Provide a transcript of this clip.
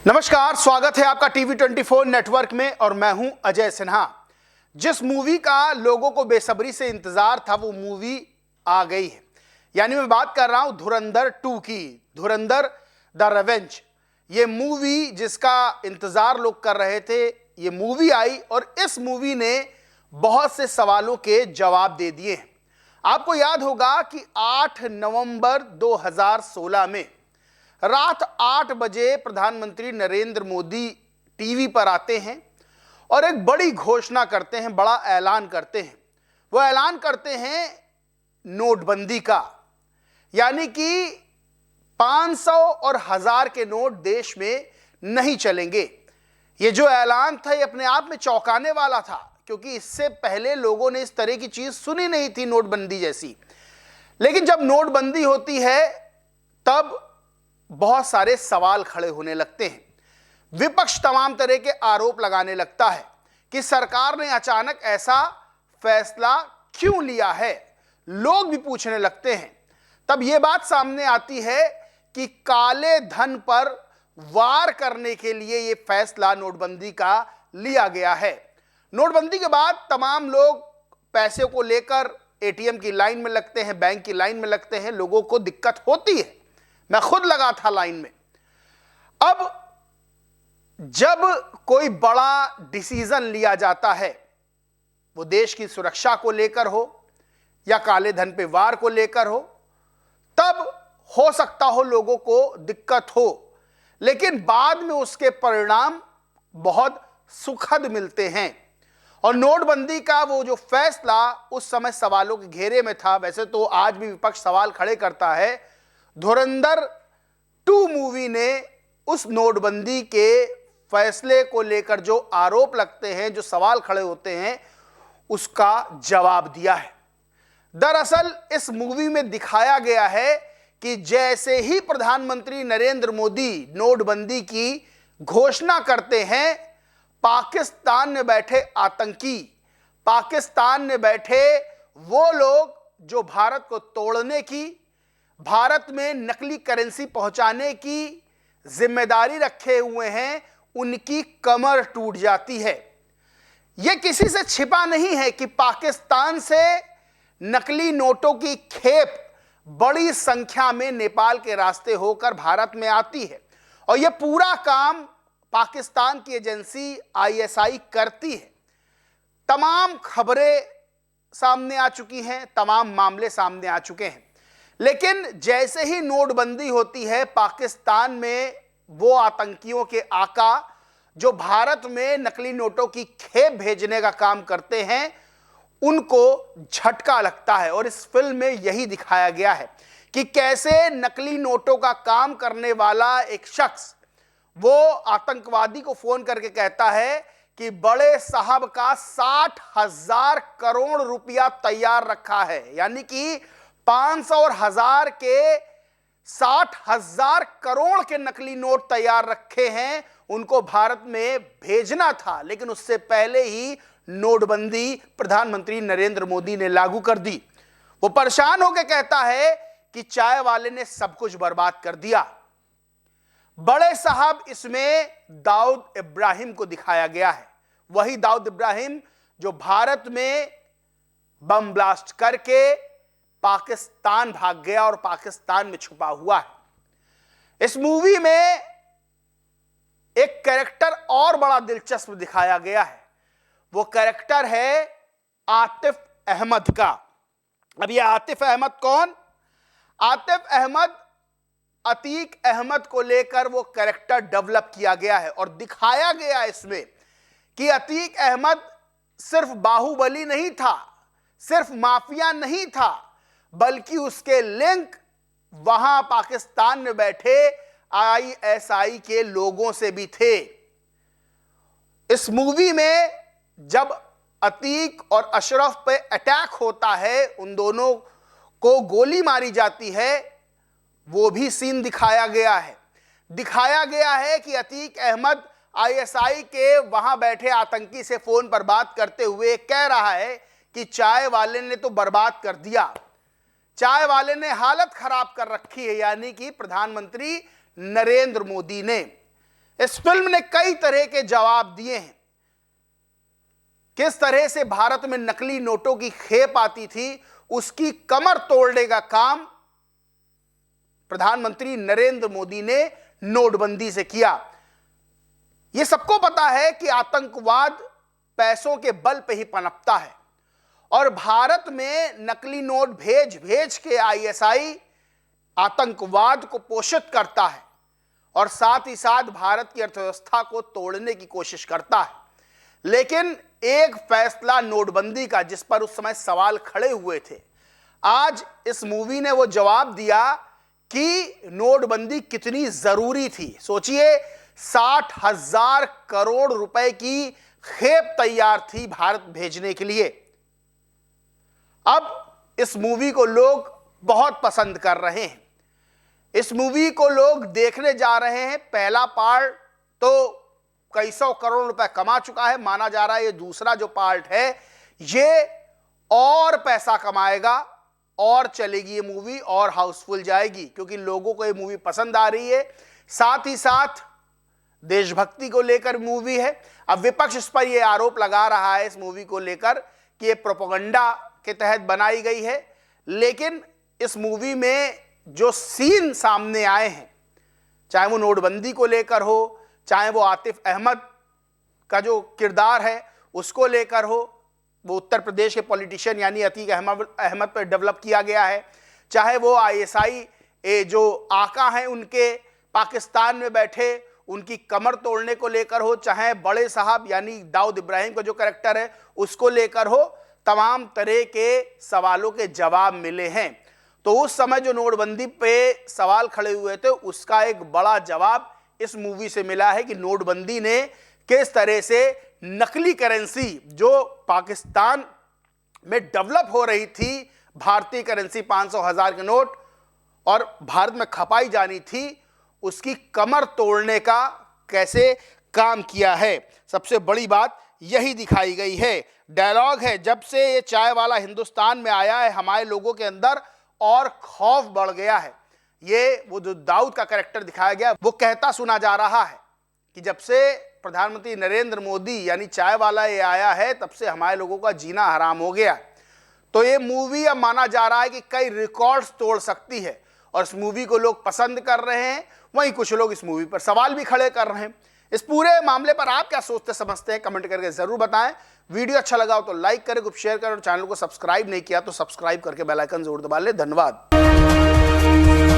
नमस्कार, स्वागत है आपका टीवी 24 नेटवर्क में और मैं हूं अजय सिन्हा। जिस मूवी का लोगों को बेसब्री से इंतजार था वो मूवी आ गई है। यानी मैं बात कर रहा हूं धुरंधर 2 की, धुरंधर द रिवेंज। ये मूवी जिसका इंतजार लोग कर रहे थे, ये मूवी आई और इस मूवी ने बहुत से सवालों के जवाब दे दिए हैं। आपको याद होगा कि 8 नवंबर 2016 में रात 8 बजे प्रधानमंत्री नरेंद्र मोदी टीवी पर आते हैं और एक बड़ी घोषणा करते हैं, बड़ा ऐलान करते हैं। वो ऐलान करते हैं नोटबंदी का, यानी कि 500 और 1000 के नोट देश में नहीं चलेंगे। ये जो ऐलान था ये अपने आप में चौंकाने वाला था, क्योंकि इससे पहले लोगों ने इस तरह की चीज सुनी नहीं थी, नोटबंदी जैसी। लेकिन जब नोटबंदी होती है तब बहुत सारे सवाल खड़े होने लगते हैं। विपक्ष तमाम तरह के आरोप लगाने लगता है कि सरकार ने अचानक ऐसा फैसला क्यों लिया है। लोग भी पूछने लगते हैं। तब यह बात सामने आती है कि काले धन पर वार करने के लिए यह फैसला नोटबंदी का लिया गया है। नोटबंदी के बाद तमाम लोग पैसे को लेकर एटीएम की लाइन में लगते हैं, बैंक की लाइन में लगते हैं। लोगों को दिक्कत होती है, मैं खुद लगा था लाइन में। अब जब कोई बड़ा डिसीजन लिया जाता है, वो देश की सुरक्षा को लेकर हो या काले धन पे वार को लेकर हो, तब हो सकता हो लोगों को दिक्कत हो, लेकिन बाद में उसके परिणाम बहुत सुखद मिलते हैं। और नोटबंदी का वो जो फैसला उस समय सवालों के घेरे में था। वैसे तो आज भी विपक्ष सवाल खड़े करता है। धुरंधर 2 मूवी ने उस नोटबंदी के फैसले को लेकर जो आरोप लगते हैं, जो सवाल खड़े होते हैं, उसका जवाब दिया है। दरअसल इस मूवी में दिखाया गया है कि जैसे ही प्रधानमंत्री नरेंद्र मोदी नोटबंदी की घोषणा करते हैं, पाकिस्तान में बैठे आतंकी, पाकिस्तान में बैठे वो लोग जो भारत को तोड़ने की, भारत में नकली करेंसी पहुंचाने की जिम्मेदारी रखे हुए हैं, उनकी कमर टूट जाती है। यह किसी से छिपा नहीं है कि पाकिस्तान से नकली नोटों की खेप बड़ी संख्या में नेपाल के रास्ते होकर भारत में आती है और यह पूरा काम पाकिस्तान की एजेंसी आईएसआई करती है। तमाम खबरें सामने आ चुकी हैं, तमाम मामले सामने आ चुके हैं। लेकिन जैसे ही नोटबंदी होती है, पाकिस्तान में वो आतंकियों के आका जो भारत में नकली नोटों की खेप भेजने का काम करते हैं, उनको झटका लगता है। और इस फिल्म में यही दिखाया गया है कि कैसे नकली नोटों का काम करने वाला एक शख्स वो आतंकवादी को फोन करके कहता है कि बड़े साहब का 60,000 करोड़ रुपया तैयार रखा है। यानी कि 500 और 1000 के 60,000 करोड़ के नकली नोट तैयार रखे हैं, उनको भारत में भेजना था। लेकिन उससे पहले ही नोटबंदी प्रधानमंत्री नरेंद्र मोदी ने लागू कर दी। वो परेशान होकर कहता है कि चाय वाले ने सब कुछ बर्बाद कर दिया। बड़े साहब इसमें दाऊद इब्राहिम को दिखाया गया है। वही दाऊद इब्राहिम जो भारत में बम ब्लास्ट करके पाकिस्तान भाग गया और पाकिस्तान में छुपा हुआ है। इस मूवी में एक कैरेक्टर और बड़ा दिलचस्प दिखाया गया है। वो कैरेक्टर है आतिफ अहमद का। अब ये आतिफ अहमद कौन? आतिफ अहमद अतीक अहमद को लेकर वो कैरेक्टर डेवलप किया गया है और दिखाया गया इसमें कि अतीक अहमद सिर्फ बाहुबली नहीं था, सिर्फ माफिया नहीं था, बल्कि उसके लिंक वहां पाकिस्तान में बैठे आईएसआई के लोगों से भी थे। इस मूवी में जब अतीक और अशरफ पे अटैक होता है, उन दोनों को गोली मारी जाती है, वो भी सीन दिखाया गया है। दिखाया गया है कि अतीक अहमद आईएसआई के वहां बैठे आतंकी से फोन पर बात करते हुए कह रहा है कि चाय वाले ने तो बर्बाद कर दिया, चाय वाले ने हालत खराब कर रखी है, यानी कि प्रधानमंत्री नरेंद्र मोदी ने। इस फिल्म ने कई तरह के जवाब दिए हैं। किस तरह से भारत में नकली नोटों की खेप आती थी, उसकी कमर तोड़ने का काम प्रधानमंत्री नरेंद्र मोदी ने नोटबंदी से किया। यह सबको पता है कि आतंकवाद पैसों के बल पे ही पनपता है और भारत में नकली नोट भेज भेज के आईएसआई आतंकवाद को पोषित करता है और साथ ही साथ भारत की अर्थव्यवस्था को तोड़ने की कोशिश करता है। लेकिन एक फैसला नोटबंदी का, जिस पर उस समय सवाल खड़े हुए थे, आज इस मूवी ने वो जवाब दिया कि नोटबंदी कितनी जरूरी थी। सोचिए, 60,000 करोड़ रुपए की खेप तैयार थी भारत भेजने के लिए। अब इस मूवी को लोग बहुत पसंद कर रहे हैं, इस मूवी को लोग देखने जा रहे हैं। पहला पार्ट तो कई सौ करोड़ रुपए कमा चुका है, माना जा रहा है ये दूसरा जो पार्ट है ये और पैसा कमाएगा और चलेगी ये मूवी और हाउसफुल जाएगी, क्योंकि लोगों को ये मूवी पसंद आ रही है। साथ ही साथ देशभक्ति को लेकर मूवी है। अब विपक्ष इस पर यह आरोप लगा रहा है इस मूवी को लेकर कि ये प्रोपेगेंडा के तहत बनाई गई है, लेकिन इस मूवी में जो सीन सामने आए हैं, चाहे वो नोटबंदी को लेकर हो, चाहे वो आतिफ अहमद का जो किरदार है उसको लेकर हो, वो उत्तर प्रदेश के पॉलिटिशियन यानी अतीक अहमद पर डेवलप किया गया है, चाहे वो आईएसआई जो आका हैं उनके पाकिस्तान में बैठे उनकी कमर तोड़ने को लेकर हो, चाहे बड़े साहब यानी दाऊद इब्राहिम का जो कैरेक्टर है उसको लेकर हो, तमाम तरह के सवालों के जवाब मिले हैं। तो उस समय जो नोटबंदी पे सवाल खड़े हुए थे उसका एक बड़ा जवाब इस मूवी से मिला है कि नोटबंदी ने किस तरह से नकली करेंसी जो पाकिस्तान में डेवलप हो रही थी, भारतीय करेंसी 500,000 के नोट और भारत में खपाई जानी थी, उसकी कमर तोड़ने का कैसे काम किया है। सबसे बड़ी बात यही दिखाई गई है। डायलॉग है, जब से ये चाय वाला हिंदुस्तान में आया है हमारे लोगों के अंदर और खौफ बढ़ गया है। ये वो जो दाऊद का कैरेक्टर दिखाया गया वो कहता सुना जा रहा है कि जब से प्रधानमंत्री नरेंद्र मोदी यानी चाय वाला ये आया है तब से हमारे लोगों का जीना हराम हो गया। तो ये मूवी अब माना जा रहा है कि कई रिकॉर्ड्स तोड़ सकती है और इस मूवी को लोग पसंद कर रहे हैं, वहीं कुछ लोग इस मूवी पर सवाल भी खड़े कर रहे हैं। इस पूरे मामले पर आप क्या सोचते समझते हैं, कमेंट करके जरूर बताएं। वीडियो अच्छा लगा हो तो लाइक करें, ग्रुप शेयर करें और चैनल को सब्सक्राइब नहीं किया तो सब्सक्राइब करके बेल आइकन जरूर दबा लें। धन्यवाद।